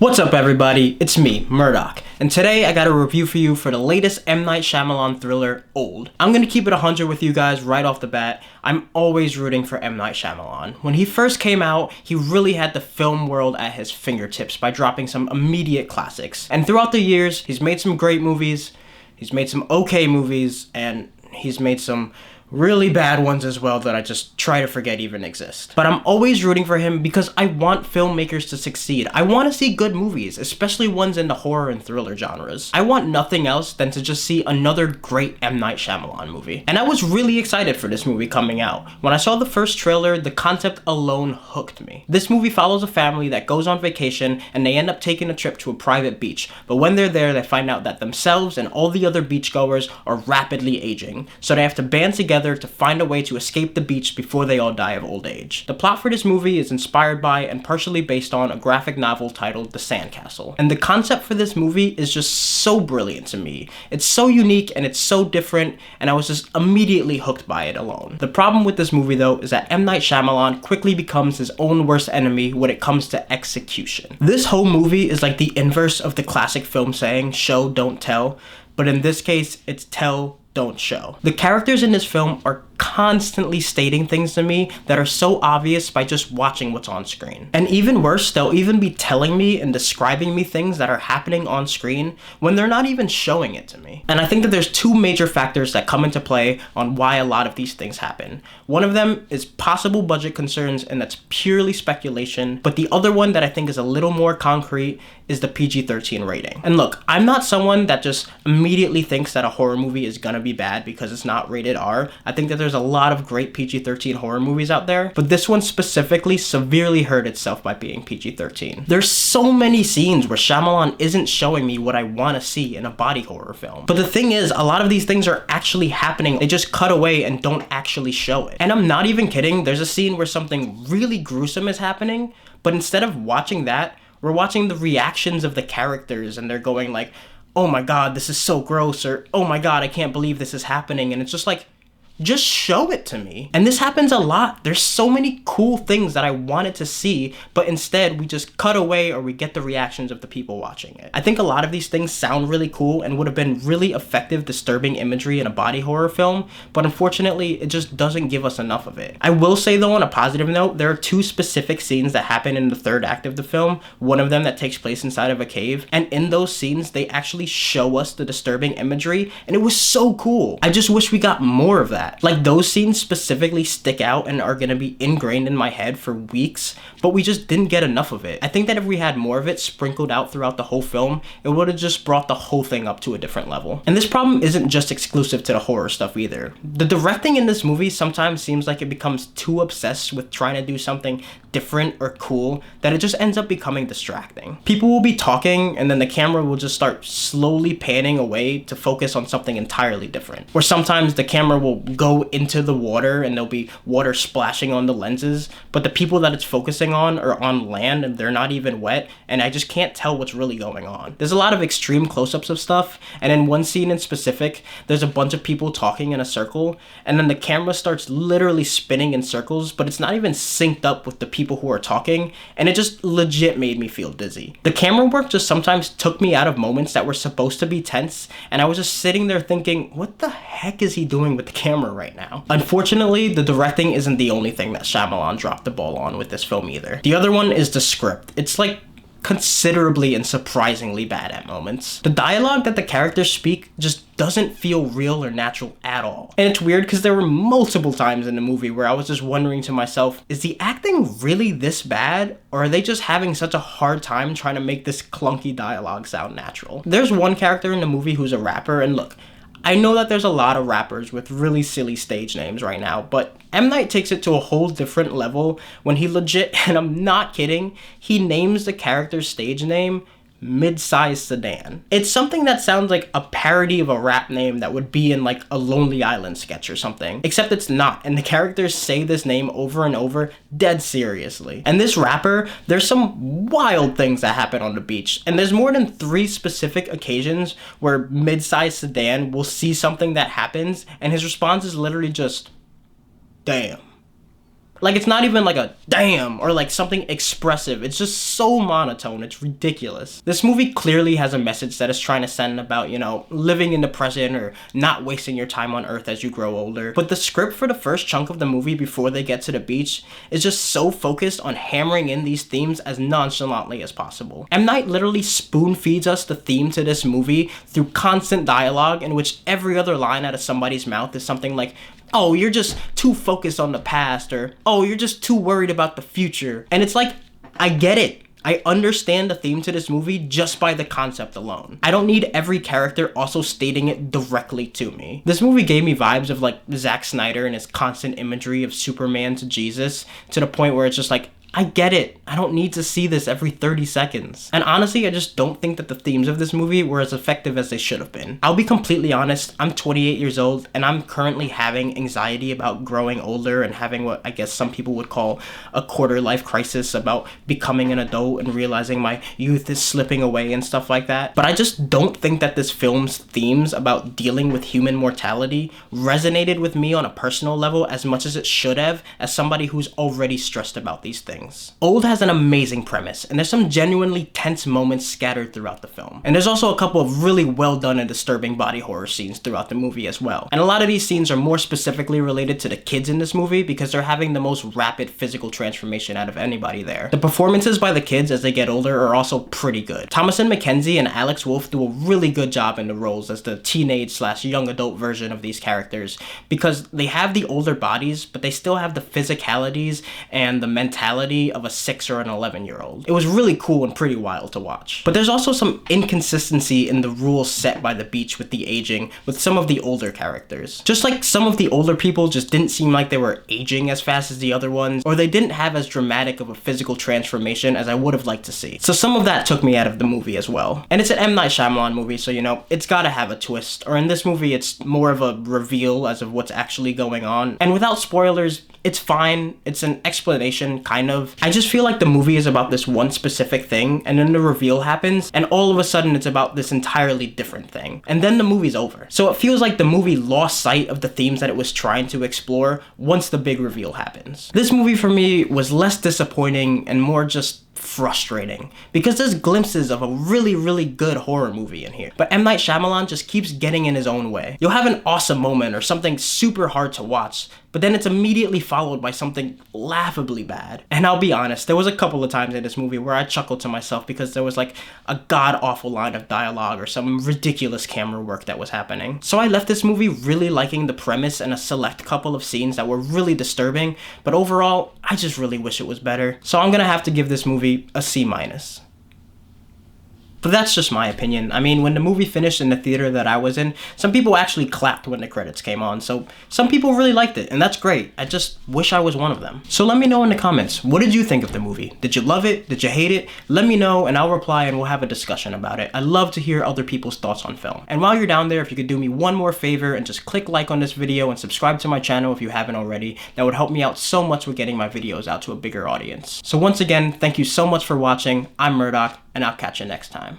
What's up everybody, it's me, Murdock, and today I got a review for you for the latest M. Night Shyamalan thriller, Old. I'm gonna keep it 100 with you guys right off the bat. I'm always rooting for M. Night Shyamalan. When he first came out, he really had the film world at his fingertips by dropping some immediate classics. And throughout the years, he's made some great movies, he's made some okay movies, and he's made some really bad ones as well that I just try to forget even exist. But I'm always rooting for him because I want filmmakers to succeed. I want to see good movies, especially ones in the horror and thriller genres. I want nothing else than to just see another great M. Night Shyamalan movie. And I was really excited for this movie coming out. When I saw the first trailer, the concept alone hooked me. This movie follows a family that goes on vacation and they end up taking a trip to a private beach. But when they're there, they find out that themselves and all the other beachgoers are rapidly aging. So they have to band together to find a way to escape the beach before they all die of old age. The plot for this movie is inspired by and partially based on a graphic novel titled The Sandcastle. And the concept for this movie is just so brilliant to me. It's so unique and it's so different, and I was just immediately hooked by it alone. The problem with this movie though is that M. Night Shyamalan quickly becomes his own worst enemy when it comes to execution. This whole movie is like the inverse of the classic film saying, show, don't tell, but in this case, it's tell, don't show. The characters in this film are constantly stating things to me that are so obvious by just watching what's on screen. And even worse, they'll even be telling me and describing me things that are happening on screen when they're not even showing it to me. And I think that there's two major factors that come into play on why a lot of these things happen. One of them is possible budget concerns, and that's purely speculation, but the other one that I think is a little more concrete is the PG-13 rating. And look, I'm not someone that just immediately thinks that a horror movie is gonna be bad because it's not rated R. I think that there's a lot of great PG-13 horror movies out there, but this one specifically severely hurt itself by being PG-13. There's so many scenes where Shyamalan isn't showing me what I want to see in a body horror film. But the thing is, a lot of these things are actually happening. They just cut away and don't actually show it. And I'm not even kidding, there's a scene where something really gruesome is happening, but instead of watching that, we're watching the reactions of the characters, and they're going like, oh my god, this is so gross, or oh my god, I can't believe this is happening, and it's just like, just show it to me. And this happens a lot. There's so many cool things that I wanted to see, but instead we just cut away or we get the reactions of the people watching it. I think a lot of these things sound really cool and would have been really effective, disturbing imagery in a body horror film, but unfortunately it just doesn't give us enough of it. I will say though, on a positive note, there are two specific scenes that happen in the third act of the film, one of them that takes place inside of a cave, and in those scenes they actually show us the disturbing imagery, and it was so cool. I just wish we got more of that. Like, those scenes specifically stick out and are gonna be ingrained in my head for weeks, but we just didn't get enough of it. I think that if we had more of it sprinkled out throughout the whole film, it would have just brought the whole thing up to a different level. And this problem isn't just exclusive to the horror stuff either. The directing in this movie sometimes seems like it becomes too obsessed with trying to do something different or cool that it just ends up becoming distracting. People will be talking and then the camera will just start slowly panning away to focus on something entirely different. Or sometimes the camera will go into the water and there'll be water splashing on the lenses, but the people that it's focusing on are on land and they're not even wet, and I just can't tell what's really going on. There's a lot of extreme close-ups of stuff, and in one scene in specific, there's a bunch of people talking in a circle, and then the camera starts literally spinning in circles, but it's not even synced up with the people who are talking, and it just legit made me feel dizzy. The camera work just sometimes took me out of moments that were supposed to be tense, and I was just sitting there thinking, what the heck is he doing with the camera right now? Unfortunately, the directing isn't the only thing that Shyamalan dropped the ball on with this film either. The other one is the script. It's like considerably and surprisingly bad at moments. The dialogue that the characters speak just doesn't feel real or natural at all. And it's weird because there were multiple times in the movie where I was just wondering to myself, is the acting really this bad? Or are they just having such a hard time trying to make this clunky dialogue sound natural? There's one character in the movie who's a rapper, and look, I know that there's a lot of rappers with really silly stage names right now, but M. Night takes it to a whole different level when he legit, and I'm not kidding, he names the character's stage name Mid-Size Sedan. It's something that sounds like a parody of a rap name that would be in like a Lonely Island sketch or something, except it's not, and the characters say this name over and over dead seriously. And this rapper, there's some wild things that happen on the beach, and there's more than 3 specific occasions where Mid-Size Sedan will see something that happens and his response is literally just, damn. Like, it's not even like a damn or like something expressive. It's just so monotone. It's ridiculous. This movie clearly has a message that it's trying to send about, you know, living in the present or not wasting your time on Earth as you grow older. But the script for the first chunk of the movie before they get to the beach is just so focused on hammering in these themes as nonchalantly as possible. M. Night literally spoon feeds us the theme to this movie through constant dialogue in which every other line out of somebody's mouth is something like, oh, you're just too focused on the past, or oh, you're just too worried about the future. And it's like, I get it. I understand the theme to this movie just by the concept alone. I don't need every character also stating it directly to me. This movie gave me vibes of like Zack Snyder and his constant imagery of Superman to Jesus, to the point where it's just like, I get it. I don't need to see this every 30 seconds. And honestly, I just don't think that the themes of this movie were as effective as they should have been. I'll be completely honest, I'm 28 years old and I'm currently having anxiety about growing older and having what I guess some people would call a quarter life crisis about becoming an adult and realizing my youth is slipping away and stuff like that. But I just don't think that this film's themes about dealing with human mortality resonated with me on a personal level as much as it should have, as somebody who's already stressed about these things. Old has an amazing premise, and there's some genuinely tense moments scattered throughout the film. And there's also a couple of really well done and disturbing body horror scenes throughout the movie as well. And a lot of these scenes are more specifically related to the kids in this movie because they're having the most rapid physical transformation out of anybody there. The performances by the kids as they get older are also pretty good. Thomasin McKenzie and Alex Wolff do a really good job in the roles as the teenage/young adult version of these characters because they have the older bodies, but they still have the physicalities and the mentality of a 6 or an 11-year-old. It was really cool and pretty wild to watch. But there's also some inconsistency in the rules set by the beach with the aging with some of the older characters. Just like some of the older people just didn't seem like they were aging as fast as the other ones, or they didn't have as dramatic of a physical transformation as I would have liked to see. So some of that took me out of the movie as well. And it's an M. Night Shyamalan movie, so you know, it's gotta have a twist. Or in this movie, it's more of a reveal as of what's actually going on. And without spoilers, it's fine. It's an explanation, kind of. I just feel like the movie is about this one specific thing, and then the reveal happens, and all of a sudden it's about this entirely different thing. And then the movie's over. So it feels like the movie lost sight of the themes that it was trying to explore once the big reveal happens. This movie for me was less disappointing and more just frustrating because there's glimpses of a really good horror movie in here, but M. Night Shyamalan just keeps getting in his own way. You'll have an awesome moment or something super hard to watch, but then it's immediately followed by something laughably bad. And I'll be honest, there was a couple of times in this movie where I chuckled to myself because there was like a god-awful line of dialogue or some ridiculous camera work that was happening. So I left this movie really liking the premise and a select couple of scenes that were really disturbing, but overall, I just really wish it was better. So I'm gonna have to give this movie a C-. But that's just my opinion. I mean, when the movie finished in the theater that I was in, some people actually clapped when the credits came on, so some people really liked it, and that's great. I just wish I was one of them. So let me know in the comments, what did you think of the movie? Did you love it? Did you hate it? Let me know, and I'll reply, and we'll have a discussion about it. I love to hear other people's thoughts on film. And while you're down there, if you could do me one more favor and just click like on this video and subscribe to my channel if you haven't already, that would help me out so much with getting my videos out to a bigger audience. So once again, thank you so much for watching. I'm Murdock, and I'll catch you next time.